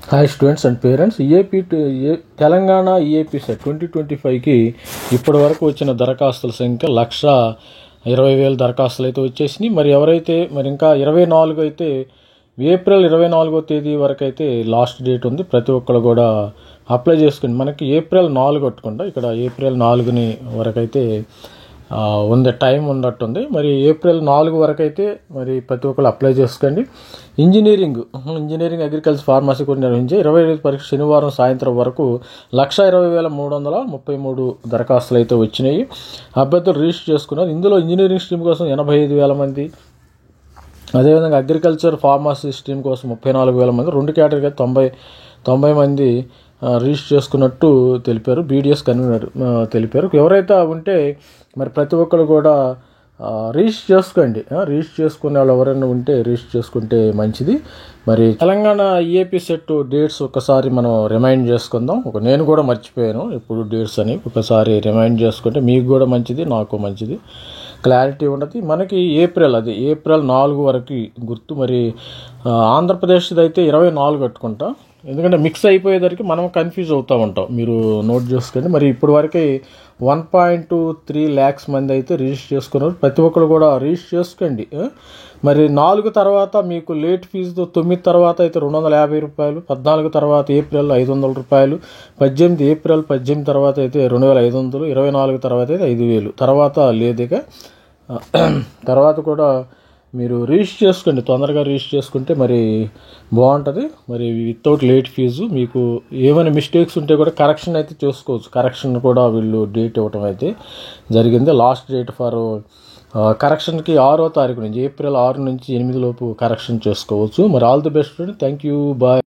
Hi students and parents. Telangana EAP CET 2025కి ఇప్పటి వరకు వచ్చిన దరఖాస్తుల సంఖ్య 1,20,000 దరఖాస్తులు అయితే వచ్చేసినాయి. మరి ఎవరైతే ఇంకా 24 అయితే ఏప్రిల్ 24వ తేదీ వరకు అయితే లాస్ట్ డేట్ ఉంది. ప్రతి ఒక్కరు కూడా అప్లై చేసుకోండి. మనకి ఏప్రిల్ 4 కొట్టకుండా ఇక్కడ ఏప్రిల్ 4 వరకు అయితే ఉంది, టైం ఉన్నట్టుంది. మరి ఏప్రిల్ 4 వరకు అయితే మరి ప్రతి ఒక్కరు అప్లై చేసుకోండి. ఇంజనీరింగ్, అగ్రికల్చర్, ఫార్మసీ కూడా నిర్వహించే 25 పరీక్ష శనివారం సాయంత్రం వరకు 1,20,333 దరఖాస్తులు అయితే వచ్చినాయి. అభ్యర్థులు రిజిస్టర్ చేసుకున్నారు. ఇందులో ఇంజనీరింగ్ స్ట్రీమ్ కోసం 85,000 మంది, అదేవిధంగా అగ్రికల్చర్, ఫార్మసీ స్ట్రీమ్ కోసం 34,000 మంది, 2 కేటగిరీ 90 మంది రిజిస్టర్ చేసుకున్నట్టు తెలిపారు. బీడీఎస్ కన్వీనర్ తెలిపారు. ఎవరైతే ఉంటే మరి ప్రతి ఒక్కరు కూడా రిజిస్టర్ చేసుకోండి. రిజిస్టర్ చేసుకునే వాళ్ళు ఎవరైనా ఉంటే రిజిస్టర్ చేసుకుంటే మంచిది. మరి తెలంగాణ ఈఏపీ సెట్ డేట్స్ ఒకసారి మనం రిమైండ్ చేసుకుందాం. నేను కూడా మర్చిపోయాను ఇప్పుడు డేట్స్ అని. ఒకసారి రిమైండ్ చేసుకుంటే మీకు కూడా మంచిది, నాకు మంచిది, క్లారిటీ ఉండదు. మనకి ఏప్రిల్ 4 వరకు గుర్తు. మరి ఆంధ్రప్రదేశ్ది అయితే 24 కట్టుకుంటా, ఎందుకంటే మిక్స్ అయిపోయేసరికి మనం కన్ఫ్యూజ్ అవుతూ ఉంటాం. మీరు నోట్ చేసుకోండి. మరి ఇప్పటి వరకు 1.23 lakhs మంది అయితే రిజిస్టర్ చేసుకున్నారు. ప్రతి ఒక్కరు కూడా రిజిస్టర్ చేసుకోండి. మరి 4 తర్వాత మీకు లేట్ ఫీజుతో 9 తర్వాత అయితే 250 రూపాయలు, 14 తర్వాత ఏప్రిల్ 500 రూపాయలు, 18 ఏప్రిల్ 18 తర్వాత అయితే 2,500, 24 తర్వాత అయితే 5,000 తర్వాత లేదుగా. తర్వాత కూడా మీరు రిజిస్టర్ చేసుకోండి. తొందరగా రిజిస్టర్ చేసుకుంటే మరి బాగుంటుంది. మరి వితౌట్ లేట్ ఫీజు. మీకు ఏమైనా మిస్టేక్స్ ఉంటే కూడా కరెక్షన్ అయితే చేసుకోవచ్చు. కరెక్షన్ కూడా వీళ్ళు డేట్ ఇవ్వటం అయితే జరిగింది. లాస్ట్ డేట్ ఫర్ కరెక్షన్కి 6వ తారీఖు నుంచి, ఏప్రిల్ 6 నుంచి 8 లోపు కరెక్షన్ చేసుకోవచ్చు. మరి all the best. Thank you, bye.